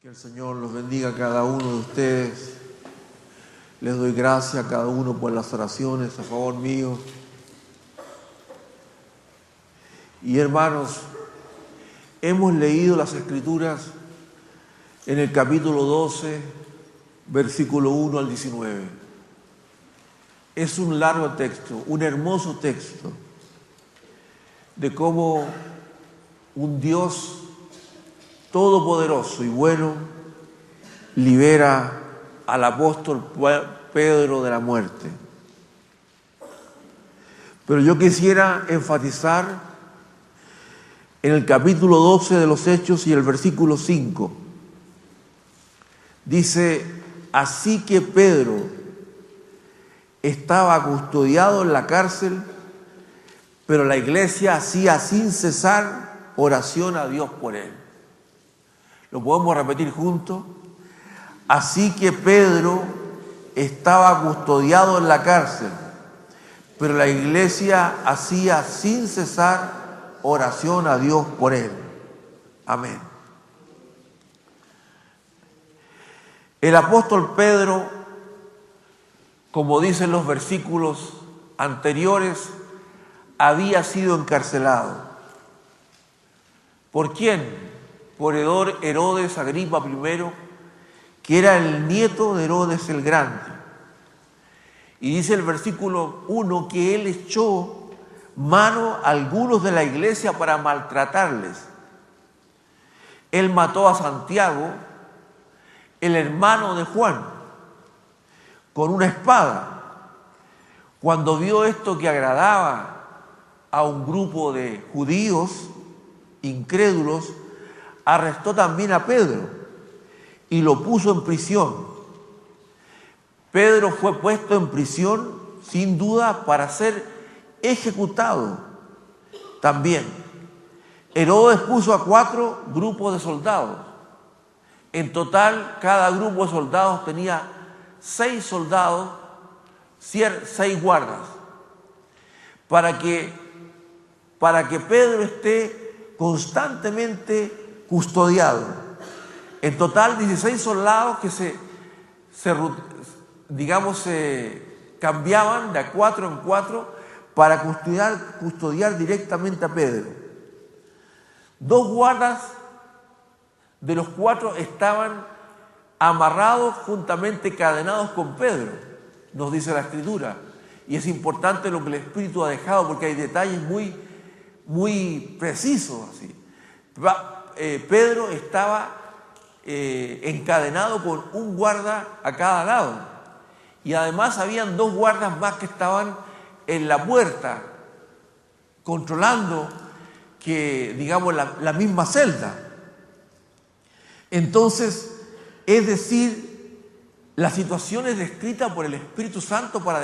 Que el Señor los bendiga a cada uno de ustedes. Les doy gracias a cada uno por las oraciones a favor mío. Y hermanos, hemos leído las Escrituras en el capítulo 12, versículo 1 al 19. Es un largo texto, un hermoso texto de cómo un Dios todopoderoso y bueno libera al apóstol Pedro de la muerte. Pero yo quisiera enfatizar en el capítulo 12 de los Hechos y el versículo 5. Dice: así que Pedro estaba custodiado en la cárcel, pero la iglesia hacía sin cesar oración a Dios por él. ¿Lo podemos repetir juntos? Así que Pedro estaba custodiado en la cárcel, pero la iglesia hacía sin cesar oración a Dios por él. Amén. El apóstol Pedro, como dicen los versículos anteriores, había sido encarcelado. ¿Por quién? Por Herodes Agripa I, que era el nieto de Herodes el Grande. Y dice el versículo 1 que él echó mano a algunos de la iglesia para maltratarles. Él mató a Santiago, el hermano de Juan, con una espada. Cuando vio esto que agradaba a un grupo de judíos incrédulos, arrestó también a Pedro y lo puso en prisión. Pedro fue puesto en prisión sin duda para ser ejecutado también. Herodes puso a 4 grupos de soldados. En total, cada grupo de soldados tenía 6 soldados, 6 guardas, para que Pedro esté constantemente custodiado. En total, 16 soldados que se cambiaban de a 4 en 4 para custodiar directamente a Pedro. 2 guardas de los 4 estaban amarrados, juntamente cadenados con Pedro, nos dice la Escritura. Y es importante lo que el Espíritu ha dejado, porque hay detalles muy precisos así. Pedro estaba encadenado con un guarda a cada lado, y además habían 2 guardas más que estaban en la puerta controlando la misma celda. Entonces, es decir, la situación es descrita por el Espíritu Santo para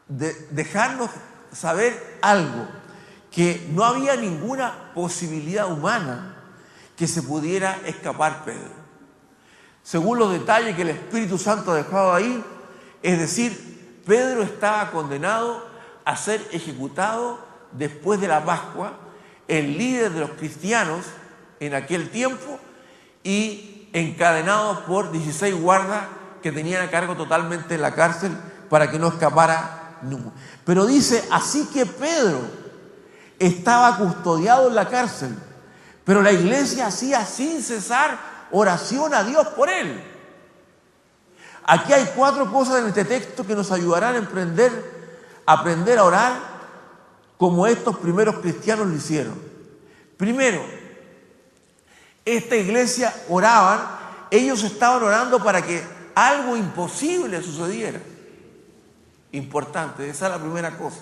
dejarnos saber algo, que no había ninguna posibilidad humana que se pudiera escapar Pedro. Según los detalles que el Espíritu Santo ha dejado ahí, es decir, Pedro estaba condenado a ser ejecutado después de la Pascua, el líder de los cristianos en aquel tiempo, y encadenado por 16 guardas que tenían a cargo totalmente la cárcel para que no escapara ninguno. Pero dice, así que Pedro estaba custodiado en la cárcel, pero la iglesia hacía sin cesar oración a Dios por él. Aquí hay 4 cosas en este texto que nos ayudarán a aprender a orar como estos primeros cristianos lo hicieron. Primero, esta iglesia oraban, ellos estaban orando para que algo imposible sucediera. Importante, esa es la primera cosa.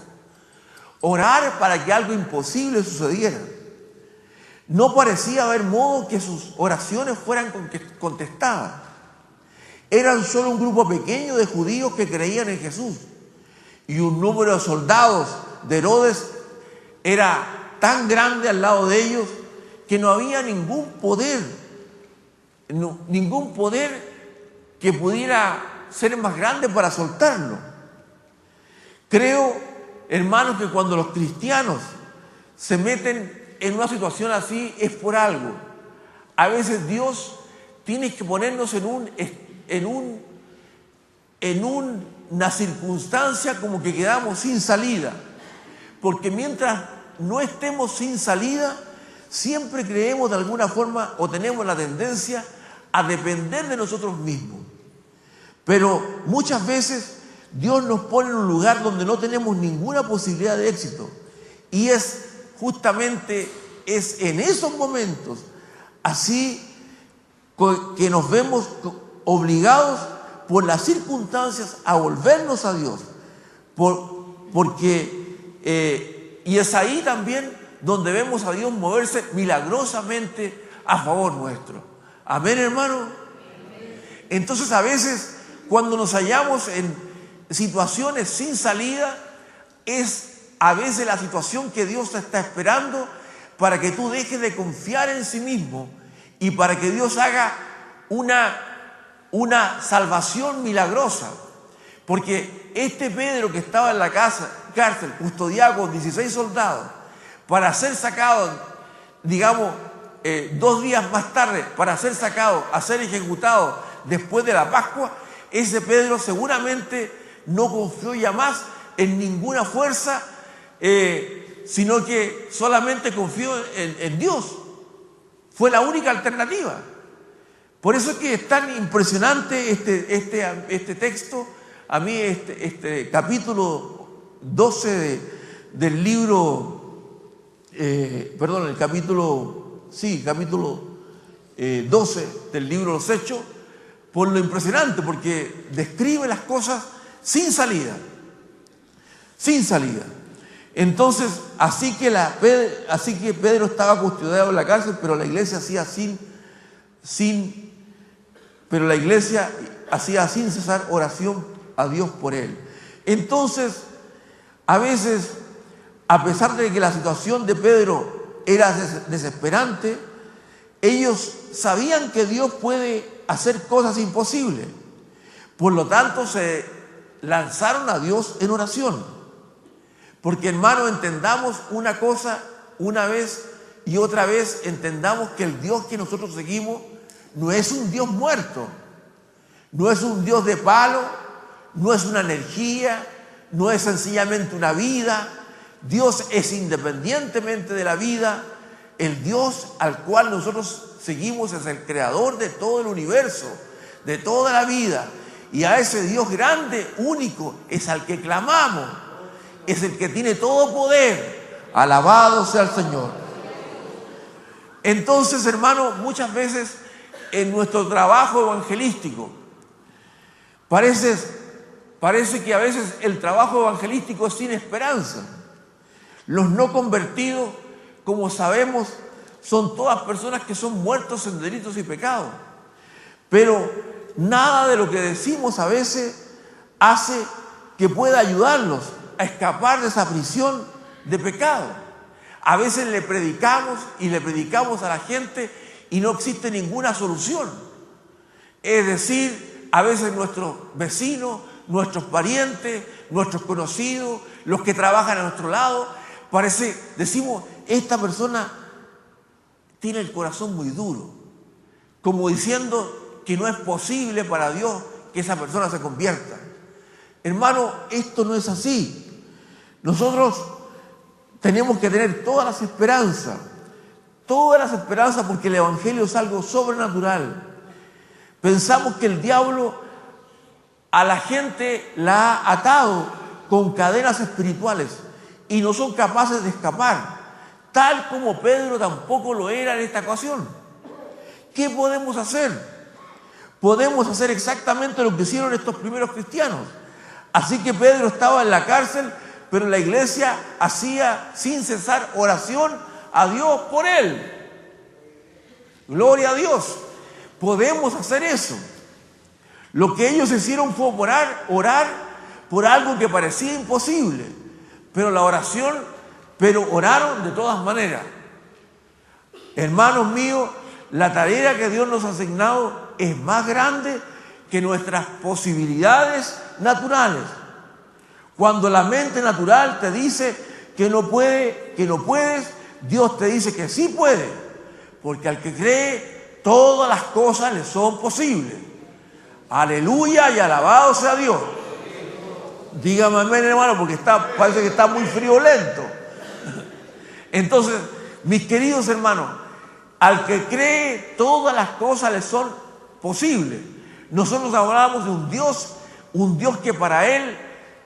Orar para que algo imposible sucediera. No parecía haber modo que sus oraciones fueran contestadas. Eran solo un grupo pequeño de judíos que creían en Jesús, y un número de soldados de Herodes era tan grande al lado de ellos que no había ningún poder que pudiera ser más grande para soltarlo. Creo, hermanos, que cuando los cristianos se meten en una situación así es por algo. a veces Dios tiene que ponernos en una circunstancia como que quedamos sin salida. Porque mientras no estemos sin salida, siempre creemos de alguna forma o tenemos la tendencia a depender de nosotros mismos. Pero muchas veces Dios nos pone en un lugar donde no tenemos ninguna posibilidad de éxito. Y es justamente en esos momentos así que nos vemos obligados por las circunstancias a volvernos a Dios. Y es ahí también donde vemos a Dios moverse milagrosamente a favor nuestro. Amén, hermano. Entonces a veces cuando nos hallamos en situaciones sin salida, es a veces la situación que Dios está esperando para que tú dejes de confiar en sí mismo y para que Dios haga una salvación milagrosa. Porque este Pedro que estaba en la cárcel, custodiado con 16 soldados, para ser sacado, digamos, 2 días más tarde, para ser sacado, a ser ejecutado después de la Pascua, ese Pedro seguramente no confió ya más en ninguna fuerza, sino que solamente confió en Dios. Fue la única alternativa. Por eso es que es tan impresionante este texto. A mí este capítulo 12 del libro, el capítulo 12 del libro de los Hechos, por lo impresionante, porque describe las cosas sin salida. Sin salida. Entonces, así que Pedro estaba custodiado en la cárcel, pero la iglesia hacía sin cesar oración a Dios por él. Entonces, a veces, a pesar de que la situación de Pedro era desesperante, ellos sabían que Dios puede hacer cosas imposibles. Por lo tanto, se lanzaron a Dios en oración. Porque, hermano, entendamos una cosa una vez y otra vez, entendamos que el Dios que nosotros seguimos no es un Dios muerto, no es un Dios de palo, no es una energía, no es sencillamente una vida. Dios es, independientemente de la vida, el Dios al cual nosotros seguimos es el creador de todo el universo, de toda la vida. Y a ese Dios grande, único, es al que clamamos. Es el que tiene todo poder. Alabado sea el Señor. Entonces, hermano, muchas veces en nuestro trabajo evangelístico, parece que a veces el trabajo evangelístico es sin esperanza. Los no convertidos, como sabemos, son todas personas que son muertos en delitos y pecados. Pero nada de lo que decimos a veces hace que pueda ayudarlos a escapar de esa prisión de pecado. A veces le predicamos a la gente y no existe ninguna solución. Es decir, a veces nuestros vecinos, nuestros parientes, nuestros conocidos, los que trabajan a nuestro lado, decimos, esta persona tiene el corazón muy duro, como diciendo que no es posible para Dios que esa persona se convierta. Hermano, esto no es así. Nosotros tenemos que tener todas las esperanzas porque el Evangelio es algo sobrenatural. Pensamos que el diablo a la gente la ha atado con cadenas espirituales y no son capaces de escapar, tal como Pedro tampoco lo era en esta ocasión. ¿Qué podemos hacer? Podemos hacer exactamente lo que hicieron estos primeros cristianos. Así que Pedro estaba en la cárcel, pero la iglesia hacía sin cesar oración a Dios por él. Gloria a Dios. Podemos hacer eso. Lo que ellos hicieron fue orar por algo que parecía imposible, pero oraron de todas maneras. Hermanos míos, la tarea que Dios nos ha asignado es más grande que nuestras posibilidades naturales. Cuando la mente natural te dice que no puedes, Dios te dice que sí puede, porque al que cree todas las cosas le son posibles. Aleluya y alabado sea Dios. Dígame amén, hermano, porque parece que está muy friolento. Entonces, mis queridos hermanos, al que cree, todas las cosas le son posibles. Nosotros hablamos de un Dios que para Él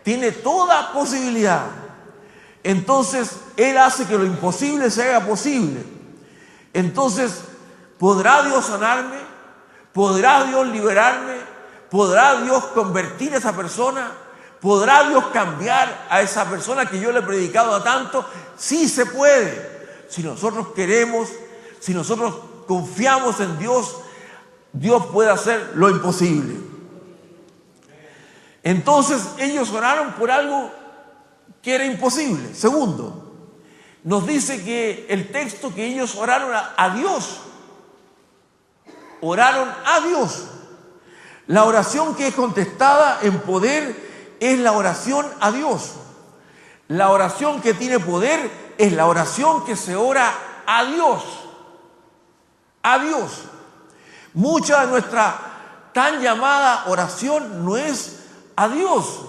tiene toda posibilidad. Entonces, Él hace que lo imposible se haga posible. Entonces, ¿podrá Dios sanarme? ¿Podrá Dios liberarme? ¿Podrá Dios convertir a esa persona? ¿Podrá Dios cambiar a esa persona que yo le he predicado a tanto? Sí se puede. Si nosotros queremos, si nosotros confiamos en Dios, Dios puede hacer lo imposible. Entonces ellos oraron por algo que era imposible. Segundo, nos dice que el texto que ellos oraron a Dios. Oraron a Dios. La oración que es contestada en poder es la oración a Dios. La oración que tiene poder es la oración que se ora a Dios. A Dios. Mucha de nuestra tan llamada oración no es a Dios.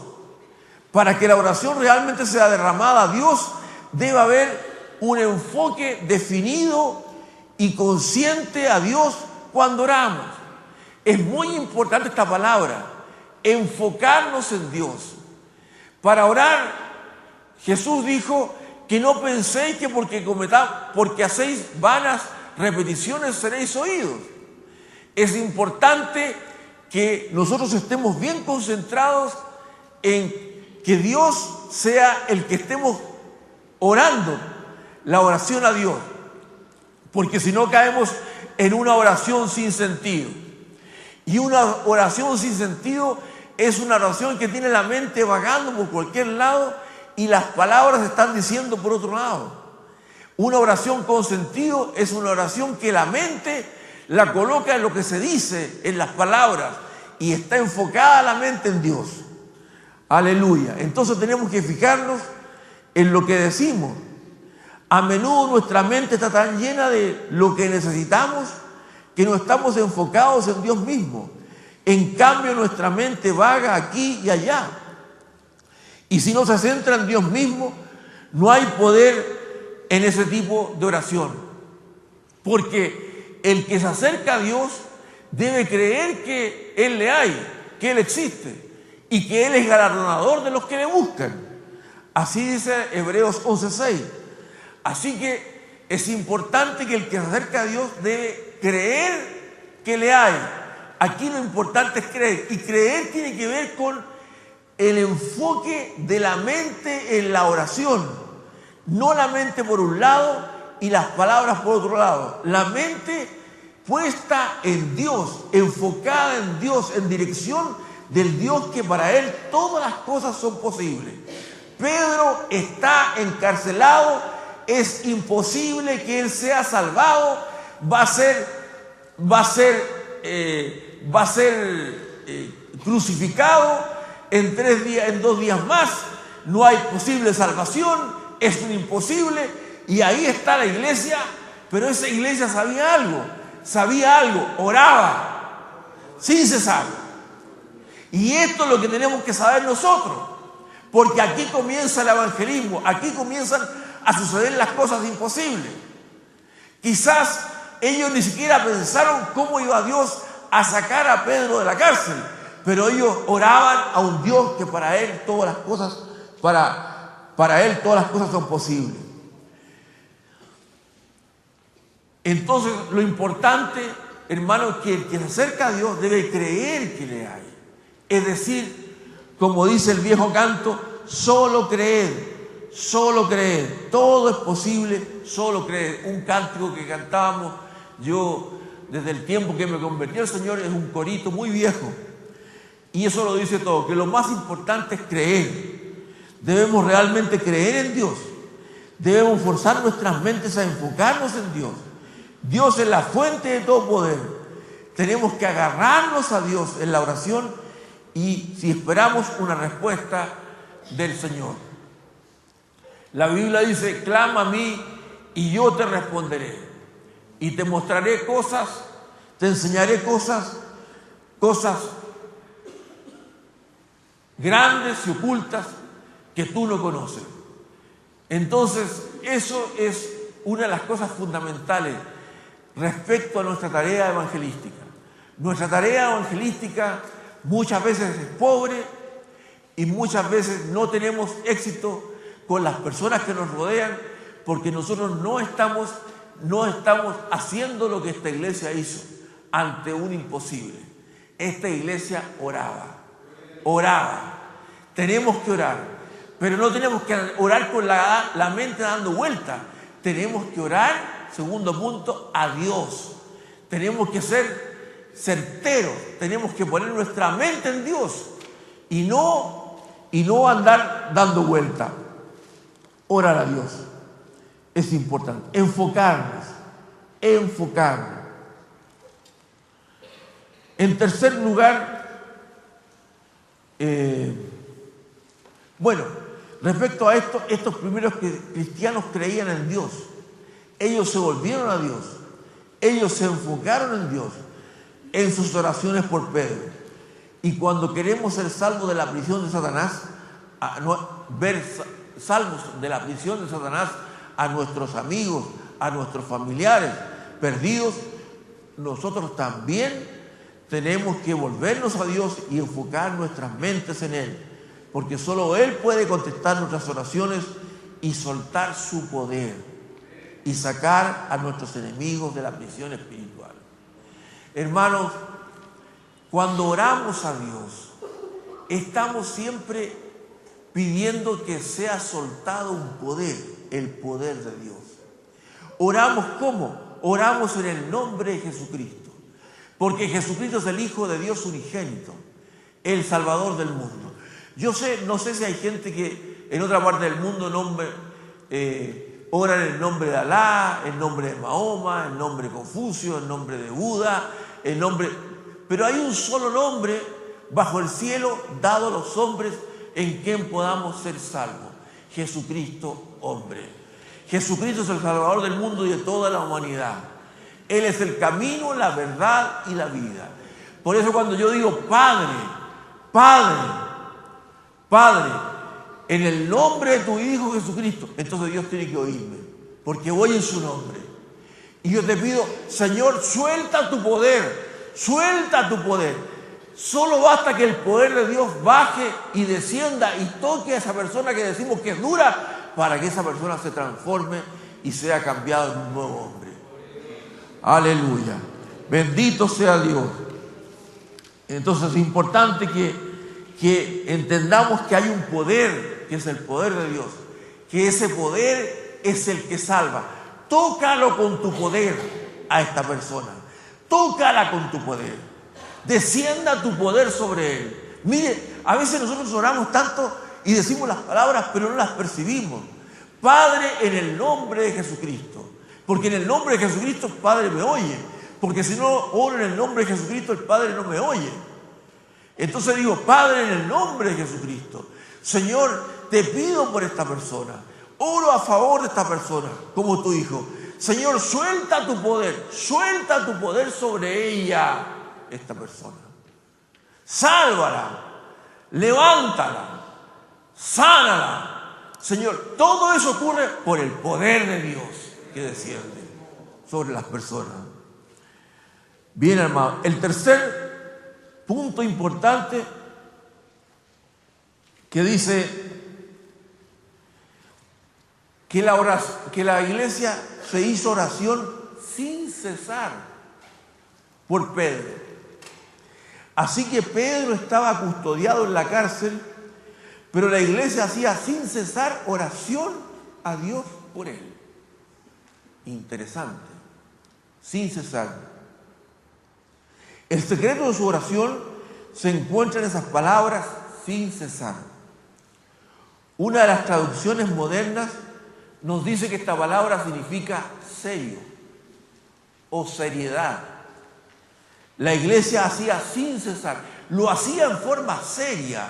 Para que la oración realmente sea derramada a Dios, debe haber un enfoque definido y consciente a Dios cuando oramos. Es muy importante esta palabra, enfocarnos en Dios. Para orar, Jesús dijo que no penséis que porque hacéis vanas repeticiones seréis oídos. Es importante que nosotros estemos bien concentrados en que Dios sea el que estemos orando, la oración a Dios, porque si no caemos en una oración sin sentido. Y una oración sin sentido es una oración que tiene la mente vagando por cualquier lado y las palabras están diciendo por otro lado. Una oración con sentido es una oración que la mente la coloca en lo que se dice, en las palabras, y está enfocada la mente en Dios. Aleluya. Entonces tenemos que fijarnos en lo que decimos. A menudo nuestra mente está tan llena de lo que necesitamos que no estamos enfocados en Dios mismo. En cambio, nuestra mente vaga aquí y allá. Y si no se centra en Dios mismo, no hay poder en ese tipo de oración. Porque el que se acerca a Dios debe creer que Él le hay, que Él existe y que Él es galardonador de los que le buscan. Así dice Hebreos 11:6. Así que es importante que el que se acerca a Dios debe creer que le hay. Aquí lo importante es creer. Y creer tiene que ver con el enfoque de la mente en la oración. No la mente por un lado y las palabras por otro lado. La mente puesta en Dios, enfocada en Dios, en dirección del Dios que para Él todas las cosas son posibles. Pedro está encarcelado, es imposible que él sea salvado, va a ser crucificado en 2 días más, no hay posible salvación, es un imposible, y ahí está la iglesia, pero esa iglesia sabía algo, oraba sin cesar. Y esto es lo que tenemos que saber nosotros, porque aquí comienza el evangelismo, aquí comienzan a suceder las cosas imposibles. Quizás ellos ni siquiera pensaron cómo iba Dios a sacar a Pedro de la cárcel, pero ellos oraban a un Dios que para él todas las cosas, para él todas las cosas son posibles. Entonces, lo importante, hermano, es que el que se acerca a Dios debe creer que le hay. Es decir, como dice el viejo canto, solo creer, todo es posible, solo creer. Un cántico que cantábamos yo desde el tiempo que me convertí al Señor, es un corito muy viejo. Y eso lo dice todo, que lo más importante es creer. Debemos realmente creer en Dios. Debemos forzar nuestras mentes a enfocarnos en Dios. Dios es la fuente de todo poder. Tenemos que agarrarnos a Dios en la oración y si esperamos una respuesta del Señor. La Biblia dice, clama a mí y yo te responderé y te mostraré cosas Te enseñaré cosas grandes y ocultas que tú no conoces. Entonces, eso es una de las cosas fundamentales respecto a nuestra tarea evangelística. Nuestra tarea evangelística muchas veces es pobre y muchas veces no tenemos éxito con las personas que nos rodean porque nosotros no estamos haciendo lo que esta iglesia hizo ante un imposible. Esta iglesia oraba. Tenemos que orar, pero no tenemos que orar con la mente dando vuelta. Tenemos que orar, segundo punto, a Dios. Tenemos que ser certeros, tenemos que poner nuestra mente en Dios y no andar dando vuelta. Orar a Dios es importante. Enfocarnos. En tercer lugar, respecto a esto, estos primeros cristianos creían en Dios. Ellos se volvieron a Dios. Ellos se enfocaron en Dios en sus oraciones por Pedro. Y cuando queremos ser salvos de la prisión de Satanás, ver salvos de la prisión de Satanás a nuestros amigos, a nuestros familiares perdidos, nosotros también tenemos que volvernos a Dios y enfocar nuestras mentes en Él, porque solo Él puede contestar nuestras oraciones y soltar su poder y sacar a nuestros enemigos de la prisión espiritual. Hermanos, cuando oramos a Dios, estamos siempre pidiendo que sea soltado un poder, el poder de Dios. ¿Oramos cómo? Oramos en el nombre de Jesucristo, porque Jesucristo es el Hijo de Dios unigénito, el Salvador del mundo. No sé si hay gente que en otra parte del mundo oran en el nombre de Alá, en nombre de Mahoma, en nombre de Confucio, en nombre de Buda, pero hay un solo nombre bajo el cielo dado a los hombres en quien podamos ser salvos: Jesucristo, hombre. Jesucristo es el Salvador del mundo y de toda la humanidad. Él es el camino, la verdad y la vida. Por eso cuando yo digo Padre, en el nombre de tu Hijo Jesucristo, entonces Dios tiene que oírme, porque voy en su nombre. Y yo te pido, Señor, suelta tu poder. Solo basta que el poder de Dios baje y descienda y toque a esa persona que decimos que es dura, para que esa persona se transforme y sea cambiado en un nuevo hombre. Aleluya. Bendito sea Dios. Entonces es importante que entendamos que hay un poder, que es el poder de Dios, que ese poder es el que salva. Tócalo con tu poder a esta persona. Tócala con tu poder. Descienda tu poder sobre él. Mire, a veces nosotros oramos tanto y decimos las palabras, pero no las percibimos. Padre, en el nombre de Jesucristo. Porque en el nombre de Jesucristo el Padre me oye. Porque si no oro en el nombre de Jesucristo, el Padre no me oye. Entonces digo, Padre, en el nombre de Jesucristo, Señor, te pido por esta persona. Oro a favor de esta persona, como tu Hijo. Señor, suelta tu poder sobre ella, esta persona. Sálvala, levántala, sánala. Señor, todo eso ocurre por el poder de Dios que desciende sobre las personas. Bien, hermano, el tercer punto importante que dice que la iglesia se hizo oración sin cesar por Pedro. Así que Pedro estaba custodiado en la cárcel, pero la iglesia hacía sin cesar oración a Dios por él. Interesante, sin cesar. El secreto de su oración se encuentra en esas palabras, sin cesar. Una de las traducciones modernas nos dice que esta palabra significa serio o seriedad. La iglesia hacía sin cesar, lo hacía en forma seria.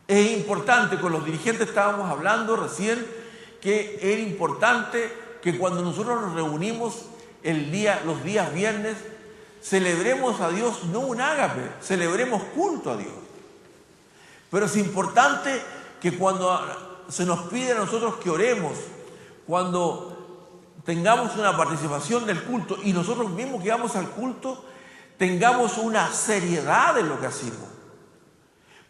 Es importante, con los dirigentes estábamos hablando recién, que era importante que cuando nosotros nos reunimos los días viernes, celebremos a Dios no un ágape, celebremos culto a Dios. Pero es importante que cuando se nos pide a nosotros que oremos, cuando tengamos una participación del culto y nosotros mismos que vamos al culto, tengamos una seriedad en lo que hacemos.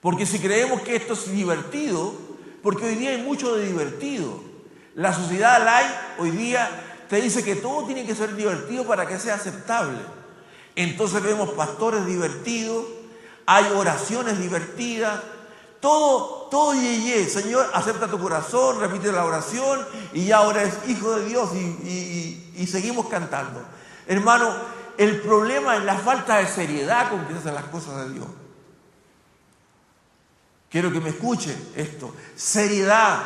Porque si creemos que esto es divertido, porque hoy día hay mucho de divertido. La sociedad light hoy día te dice que todo tiene que ser divertido para que sea aceptable. Entonces vemos pastores divertidos, hay oraciones divertidas, todo yeye. Señor, acepta tu corazón, repite la oración y ya ahora es hijo de Dios y seguimos cantando. Hermano, el problema es la falta de seriedad con que se hacen las cosas de Dios. Quiero que me escuchen esto, seriedad,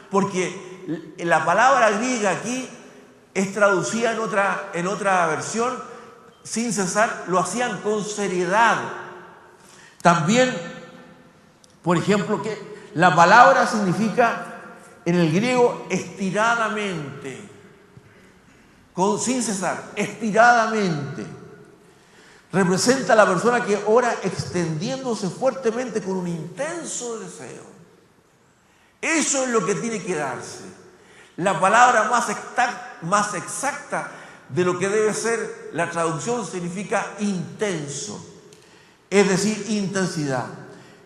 porque la palabra griega aquí es traducida en otra versión, sin cesar, lo hacían con seriedad. También, por ejemplo, que la palabra significa en el griego estiradamente, sin cesar, estiradamente. Representa a la persona que ora extendiéndose fuertemente con un intenso deseo. Eso es lo que tiene que darse. La palabra más exacta de lo que debe ser la traducción significa intenso, es decir, intensidad.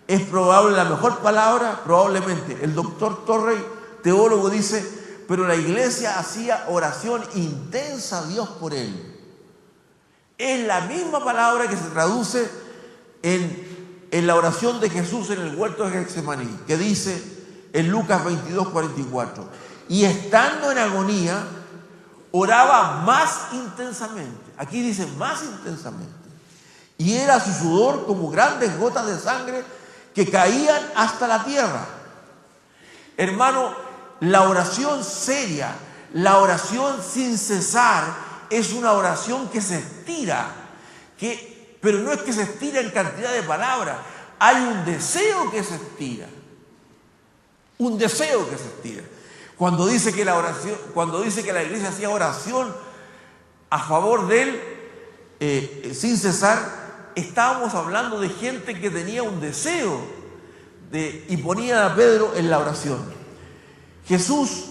Es probable, la mejor palabra, probablemente. El doctor Torrey, teólogo, dice, pero la iglesia hacía oración intensa a Dios por él. Es la misma palabra que se traduce en la oración de Jesús en el huerto de Getsemaní, que dice en Lucas 22:44, y estando en agonía, oraba más intensamente. Aquí dice más intensamente. Y era su sudor como grandes gotas de sangre que caían hasta la tierra. Hermano, la oración seria, la oración sin cesar, es una oración que se estira, pero no es que se estira en cantidad de palabras, hay un deseo que se estira, un deseo que se estira. Cuando dice que la iglesia hacía oración a favor de él, sin cesar, estábamos hablando de gente que tenía un deseo y ponía a Pedro en la oración. Jesús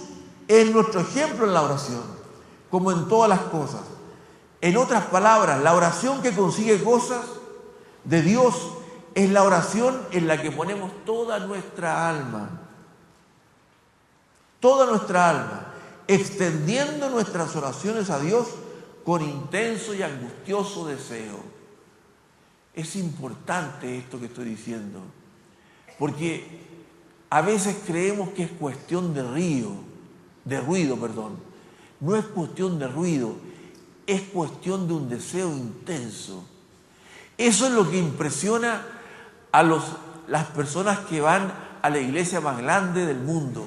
es nuestro ejemplo en la oración, como en todas las cosas. En otras palabras, la oración que consigue cosas de Dios es la oración en la que ponemos toda nuestra alma, extendiendo nuestras oraciones a Dios con intenso y angustioso deseo. Es importante esto que estoy diciendo, porque a veces creemos que es cuestión de ruido. No es cuestión de ruido, es cuestión de un deseo intenso. Eso es lo que impresiona a las personas que van a la iglesia más grande del mundo.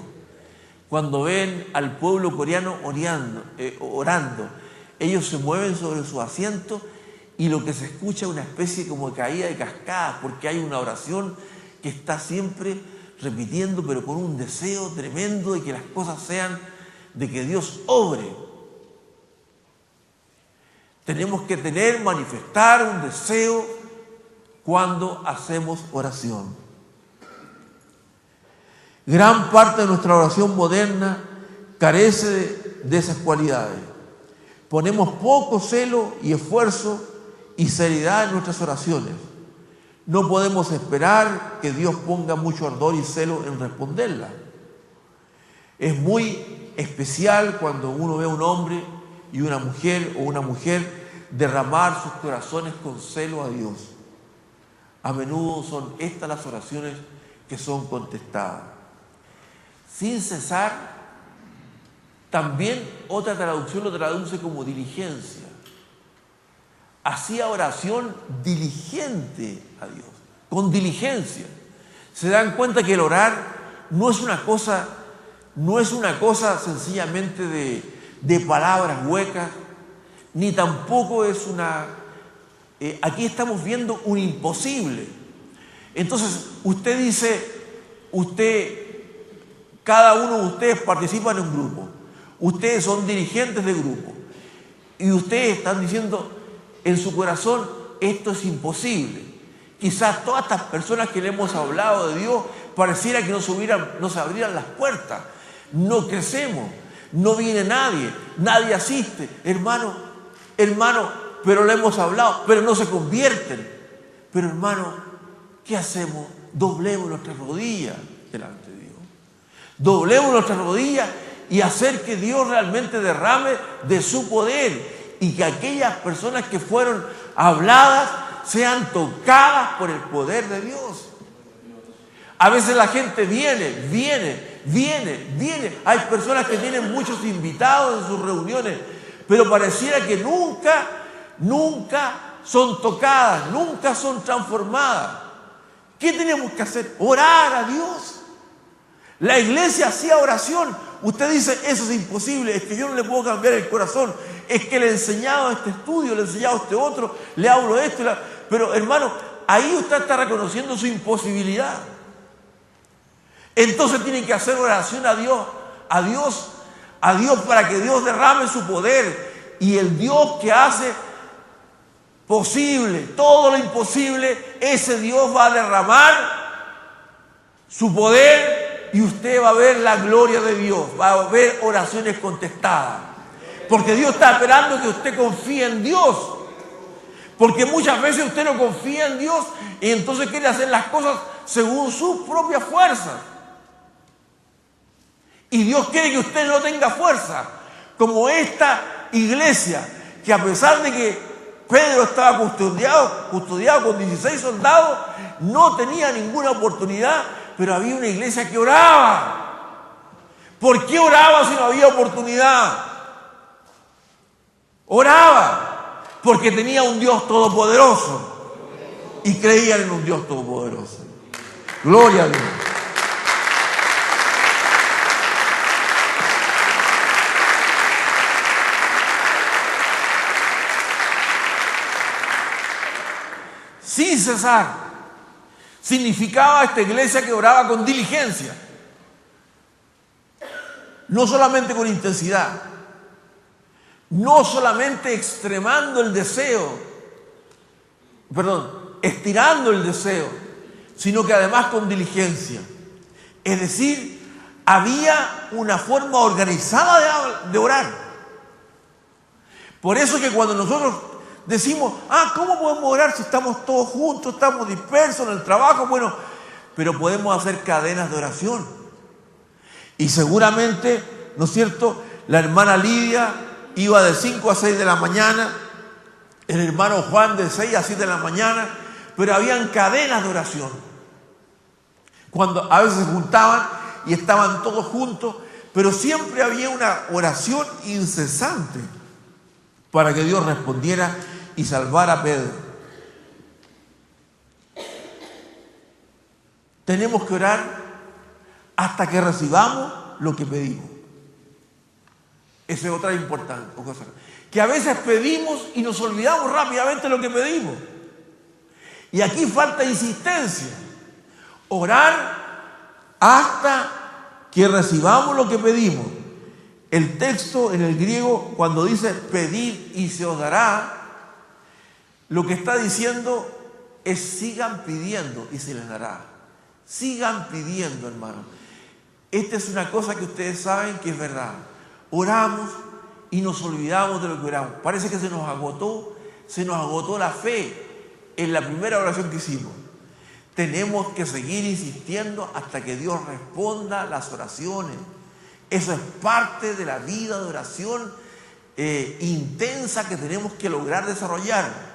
Cuando ven al pueblo coreano orando, ellos se mueven sobre su asiento y lo que se escucha es una especie como de caída de cascadas, porque hay una oración que está siempre repitiendo, pero con un deseo tremendo de que las cosas sean, de que Dios obre. Tenemos que manifestar un deseo cuando hacemos oración. Gran parte de nuestra oración moderna carece de esas cualidades. Ponemos poco celo y esfuerzo y seriedad en nuestras oraciones. No podemos esperar que Dios ponga mucho ardor y celo en responderla. Es muy especial cuando uno ve a un hombre y una mujer derramar sus corazones con celo a Dios. A menudo son estas las oraciones que son contestadas. Sin cesar, también otra traducción lo traduce como diligencia. Hacía oración diligente a Dios, con diligencia. Se dan cuenta que el orar no es una cosa sencillamente de palabras huecas, ni tampoco es aquí estamos viendo un imposible. Entonces, usted dice, cada uno de ustedes participa en un grupo, ustedes son dirigentes de grupo, y ustedes están diciendo, en su corazón esto es imposible. Quizás todas estas personas que le hemos hablado de Dios pareciera que nos abrieran las puertas. No crecemos, no viene nadie, nadie asiste. Hermano, pero le hemos hablado, pero no se convierten. Pero hermano, ¿qué hacemos? Doblemos nuestras rodillas delante de Dios. Doblemos nuestras rodillas y hacer que Dios realmente derrame de su poder y que aquellas personas que fueron habladas sean tocadas por el poder de Dios. A veces la gente viene. Hay personas que tienen muchos invitados en sus reuniones, pero pareciera que nunca son tocadas, nunca son transformadas. ¿Qué tenemos que hacer? Orar a Dios. La iglesia hacía oración. Usted dice, eso es imposible, es que yo no le puedo cambiar el corazón, es que le he enseñado este estudio, le he enseñado este otro, le hablo esto, pero hermano, ahí usted está reconociendo su imposibilidad. Entonces tiene que hacer oración a Dios para que Dios derrame su poder. Y el Dios que hace posible todo lo imposible, ese Dios va a derramar su poder y usted va a ver la gloria de Dios, va a ver oraciones contestadas. Porque Dios está esperando que usted confíe en Dios. Porque muchas veces usted no confía en Dios y entonces quiere hacer las cosas según sus propias fuerzas. Y Dios quiere que usted no tenga fuerza, como esta iglesia, que a pesar de que Pedro estaba custodiado con 16 soldados, no tenía ninguna oportunidad, pero había una iglesia que oraba. ¿Por qué oraba si no había oportunidad? Oraba porque tenía un Dios todopoderoso y creían en un Dios todopoderoso. Gloria a Dios. Sin cesar, significaba esta iglesia que oraba con diligencia, no solamente con intensidad, no solamente estirando el deseo, sino que además con diligencia. Es decir, había una forma organizada de orar. Por eso que cuando nosotros decimos, ¿cómo podemos orar si estamos todos juntos, estamos dispersos en el trabajo? Bueno, pero podemos hacer cadenas de oración. Y seguramente, ¿no es cierto?, la hermana Lidia iba de 5 a 6 de la mañana, el hermano Juan de 6 a 7 de la mañana, pero habían cadenas de oración. Cuando a veces se juntaban y estaban todos juntos, pero siempre había una oración incesante para que Dios respondiera y salvara a Pedro. Tenemos que orar hasta que recibamos lo que pedimos. Esa es otra importante cosa. Que a veces pedimos y nos olvidamos rápidamente lo que pedimos. Y aquí falta insistencia. Orar hasta que recibamos lo que pedimos. El texto en el griego, cuando dice pedid y se os dará, lo que está diciendo es sigan pidiendo y se les dará. Sigan pidiendo, hermano. Esta es una cosa que ustedes saben que es verdad. Oramos y nos olvidamos de lo que oramos. Parece que se nos agotó la fe en la primera oración que hicimos. Tenemos que seguir insistiendo hasta que Dios responda las oraciones. Eso es parte de la vida de oración intensa que tenemos que lograr desarrollar.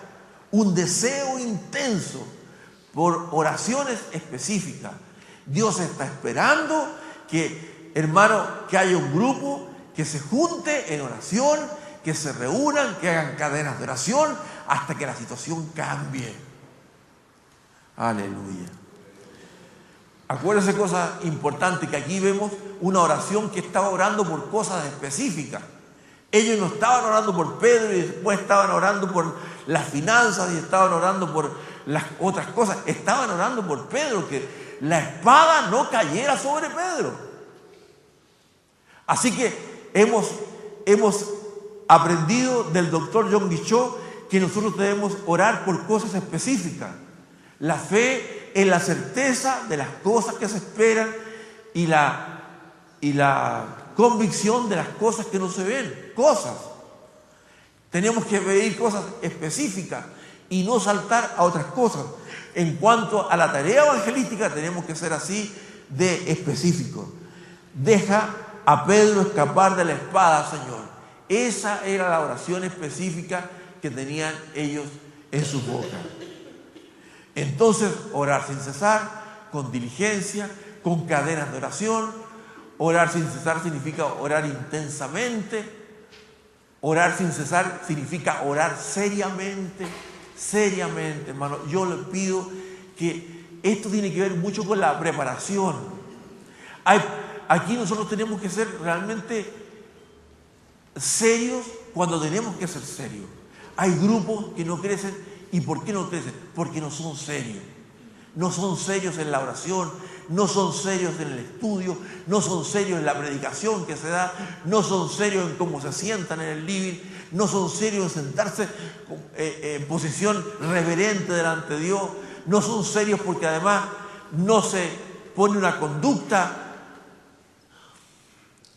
Un deseo intenso por oraciones específicas. Dios está esperando que, hermano, que haya un grupo que se junte en oración, que se reúnan, que hagan cadenas de oración hasta que la situación cambie. Aleluya. Acuérdense cosa importante, que aquí vemos una oración que estaba orando por cosas específicas. Ellos no estaban orando por Pedro y después estaban orando por las finanzas y estaban orando por las otras cosas. Estaban orando por Pedro, que la espada no cayera sobre Pedro. Así que hemos aprendido del doctor John Guichot que nosotros debemos orar por cosas específicas. La fe es la certeza de las cosas que se esperan y la convicción de las cosas que no se ven. Cosas. Tenemos que pedir cosas específicas y no saltar a otras cosas. En cuanto a la tarea evangelística, tenemos que ser así de específicos. Deja a Pedro escapar de la espada, Señor. Esa era la oración específica que tenían ellos en su boca. Entonces, orar sin cesar, con diligencia, con cadenas de oración. Orar sin cesar significa orar intensamente. Orar sin cesar significa orar seriamente, seriamente, hermano. Yo le pido que esto tiene que ver mucho con la preparación. Aquí nosotros tenemos que ser realmente serios cuando tenemos que ser serios. Hay grupos que no crecen. ¿Y por qué no crecen? Porque no son serios. No son serios en la oración, no son serios en el estudio, no son serios en la predicación que se da, no son serios en cómo se sientan en el living, no son serios en sentarse en posición reverente delante de Dios, no son serios porque además no se pone una conducta.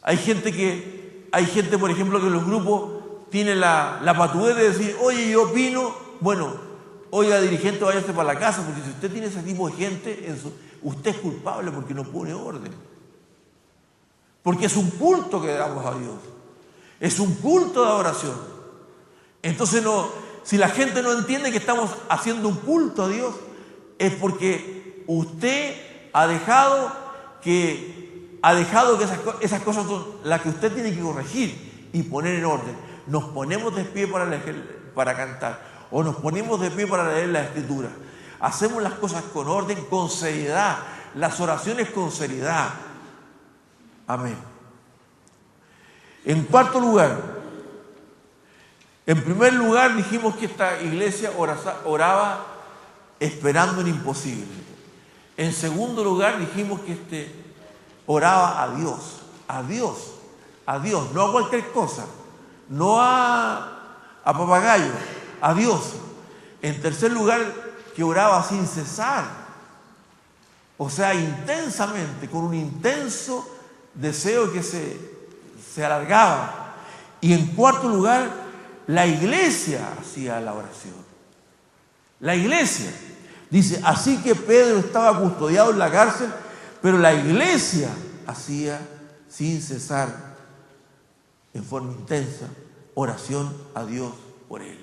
Hay gente, por ejemplo, que en los grupos tiene la patudez de decir, oye, yo opino, bueno, oiga, dirigente, váyase para la casa, porque si usted tiene ese tipo de gente, usted es culpable porque no pone orden. Porque es un culto que damos a Dios. Es un culto de adoración. Entonces, si la gente no entiende que estamos haciendo un culto a Dios, es porque usted ha dejado que esas cosas son las que usted tiene que corregir y poner en orden. Nos ponemos de pie para cantar. O nos ponemos de pie para leer la Escritura. Hacemos las cosas con orden, con seriedad. Las oraciones con seriedad. Amén. En cuarto lugar, en primer lugar dijimos que esta iglesia oraba esperando en imposible. En segundo lugar dijimos que oraba a Dios, a Dios, a Dios, no a cualquier cosa, no a papagayo. A Dios. En tercer lugar, que oraba sin cesar, o sea, intensamente, con un intenso deseo que se alargaba. Y en cuarto lugar, la iglesia hacía la oración. La iglesia. Dice, así que Pedro estaba custodiado en la cárcel, pero la iglesia hacía sin cesar, en forma intensa, oración a Dios por él.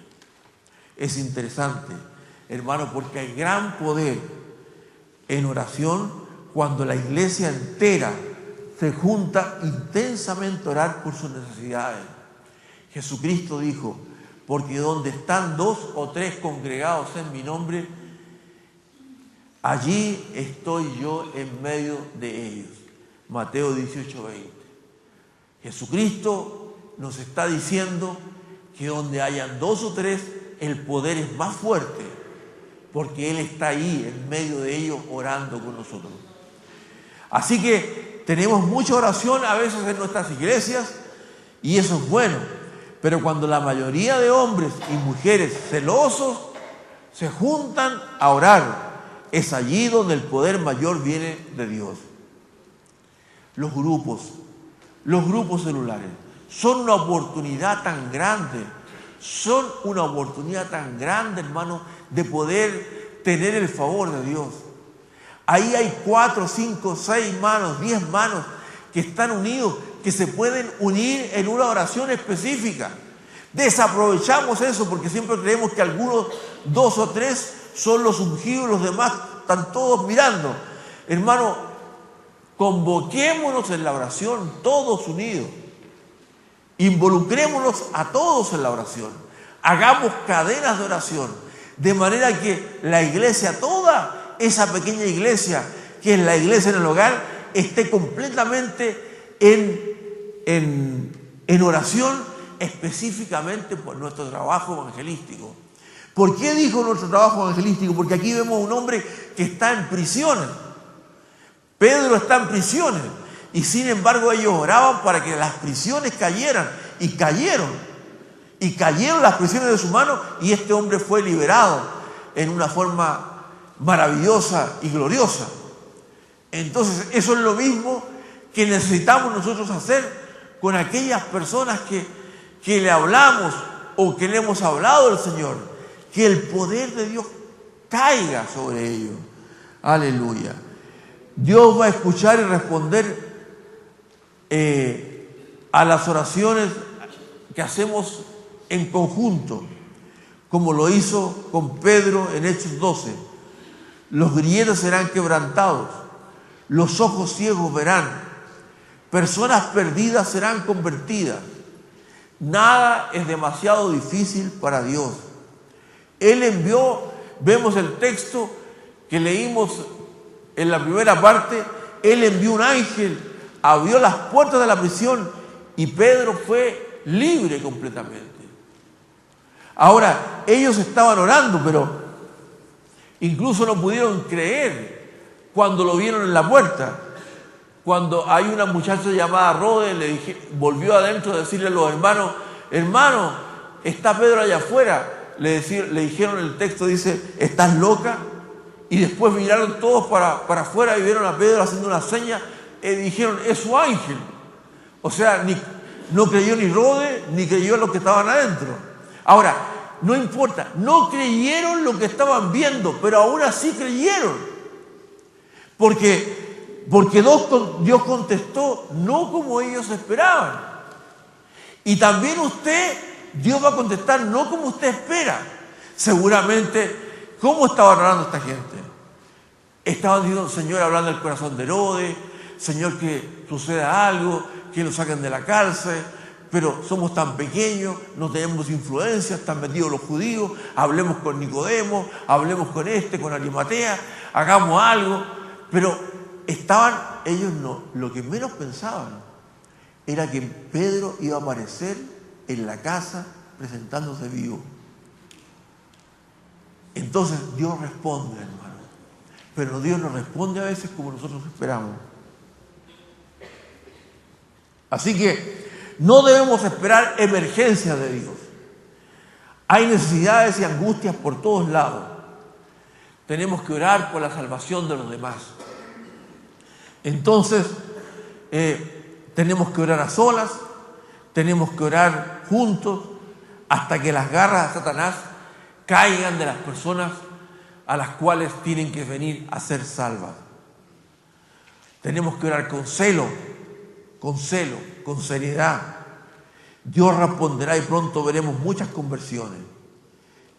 Es interesante, hermano, porque hay gran poder en oración cuando la iglesia entera se junta intensamente a orar por sus necesidades. Jesucristo dijo, porque donde están 2 o 3 congregados en mi nombre, allí estoy yo en medio de ellos. Mateo 18:20. Jesucristo nos está diciendo que donde hayan 2 o 3, el poder es más fuerte, porque Él está ahí en medio de ellos orando con nosotros. Así que tenemos mucha oración a veces en nuestras iglesias y eso es bueno, pero cuando la mayoría de hombres y mujeres celosos se juntan a orar, es allí donde el poder mayor viene de Dios. Los grupos celulares son una oportunidad tan grande. Son una oportunidad tan grande, hermano, de poder tener el favor de Dios. Ahí hay 4, 5, 6 manos, 10 manos que están unidos, que se pueden unir en una oración específica. Desaprovechamos eso porque siempre creemos que algunos 2 o 3 son los ungidos, los demás están todos mirando. Hermano, convoquémonos en la oración todos unidos. Involucrémonos a todos en la oración. Hagamos cadenas de oración. De manera que la iglesia, toda esa pequeña iglesia, que es la iglesia en el hogar, esté completamente en oración específicamente por nuestro trabajo evangelístico. ¿Por qué dijo nuestro trabajo evangelístico? Porque aquí vemos un hombre que está en prisiones. Pedro está en prisiones. Y sin embargo ellos oraban para que las prisiones cayeran. Y cayeron. y cayeron las prisiones de su mano y este hombre fue liberado en una forma maravillosa y gloriosa. Entonces, eso es lo mismo que necesitamos nosotros hacer con aquellas personas que le hablamos o que le hemos hablado del Señor, que el poder de Dios caiga sobre ellos. Aleluya. Dios va a escuchar y responder a las oraciones que hacemos en conjunto, como lo hizo con Pedro en Hechos 12. Los grilleros serán quebrantados, los ojos ciegos verán, personas perdidas serán convertidas. Nada es demasiado difícil para Dios. Él envió, vemos el texto que leímos en la primera parte, Él envió un ángel, abrió las puertas de la prisión y Pedro fue libre completamente. Ahora, ellos estaban orando, pero incluso no pudieron creer cuando lo vieron en la puerta. Cuando hay una muchacha llamada Rode, volvió adentro a decirle a los hermanos, hermano, está Pedro allá afuera. Le dijeron el texto, dice, ¿estás loca? Y después miraron todos para afuera y vieron a Pedro haciendo una seña y dijeron, es su ángel. O sea, no creyó ni Rode, ni creyó lo que estaban adentro. Ahora, no importa, no creyeron lo que estaban viendo, pero aún así creyeron. Porque Dios contestó no como ellos esperaban. Y también Dios va a contestar no como usted espera. Seguramente, ¿cómo estaba orando esta gente? Estaban diciendo, Señor, hablando del corazón de Herodes, Señor, que suceda algo, que nos saquen de la cárcel, pero somos tan pequeños, no tenemos influencia, están metidos los judíos, hablemos con Nicodemo, hablemos con Arimatea, hagamos algo. Pero ellos no, lo que menos pensaban era que Pedro iba a aparecer en la casa presentándose vivo. Entonces Dios responde, hermano. Pero Dios no responde a veces como nosotros esperamos. Así que no debemos esperar emergencias de Dios. Hay necesidades y angustias por todos lados. Tenemos que orar por la salvación de los demás. Entonces, tenemos que orar a solas, tenemos que orar juntos, hasta que las garras de Satanás caigan de las personas a las cuales tienen que venir a ser salvas. Tenemos que orar con celo, con seriedad. Dios responderá y pronto veremos muchas conversiones.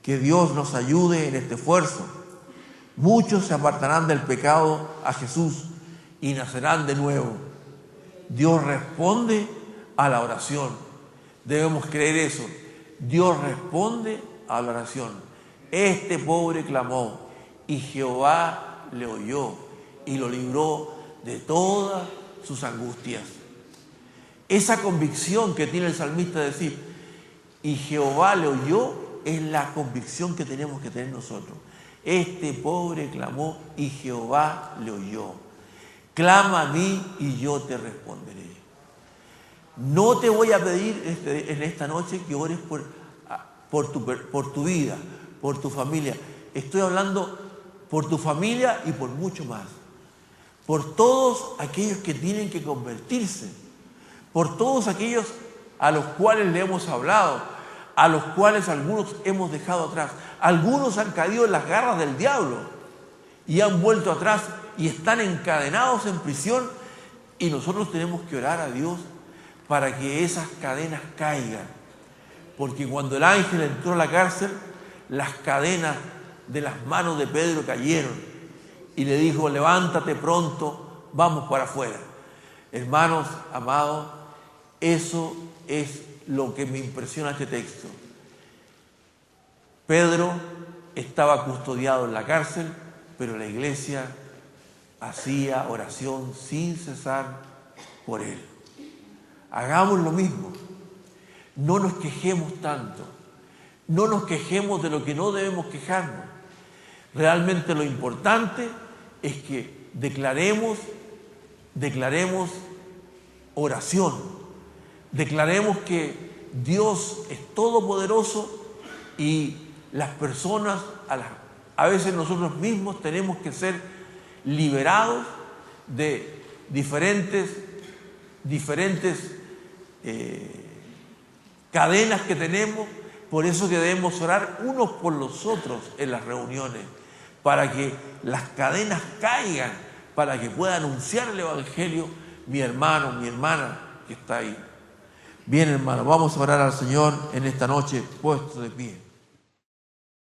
Que Dios nos ayude en este esfuerzo. Muchos se apartarán del pecado a Jesús y nacerán de nuevo. Dios responde a la oración. Debemos creer eso. Dios responde a la oración. Este pobre clamó y Jehová le oyó y lo libró de todas sus angustias. Esa convicción que tiene el salmista de decir, y Jehová le oyó, es la convicción que tenemos que tener nosotros. Este pobre clamó y Jehová le oyó. Clama a mí y yo te responderé. No te voy a pedir en esta noche que ores por tu vida, por tu familia. Estoy hablando por tu familia y por mucho más. Por todos aquellos que tienen que convertirse. Por todos aquellos a los cuales le hemos hablado, a los cuales algunos hemos dejado atrás. Algunos han caído en las garras del diablo y han vuelto atrás y están encadenados en prisión, y nosotros tenemos que orar a Dios para que esas cadenas caigan. Porque cuando el ángel entró a la cárcel, las cadenas de las manos de Pedro cayeron y le dijo, levántate pronto, vamos para afuera. Hermanos, amados, eso es lo que me impresiona este texto. Pedro estaba custodiado en la cárcel, pero la iglesia hacía oración sin cesar por él. Hagamos lo mismo. No nos quejemos tanto. No nos quejemos de lo que no debemos quejarnos. Realmente lo importante es que declaremos oración. Declaremos que Dios es todopoderoso y las personas, a veces nosotros mismos tenemos que ser liberados de diferentes cadenas que tenemos. Por eso que debemos orar unos por los otros en las reuniones, para que las cadenas caigan, para que pueda anunciar el Evangelio mi hermano, mi hermana que está ahí. Bien, hermano, vamos a orar al Señor en esta noche puestos de pie.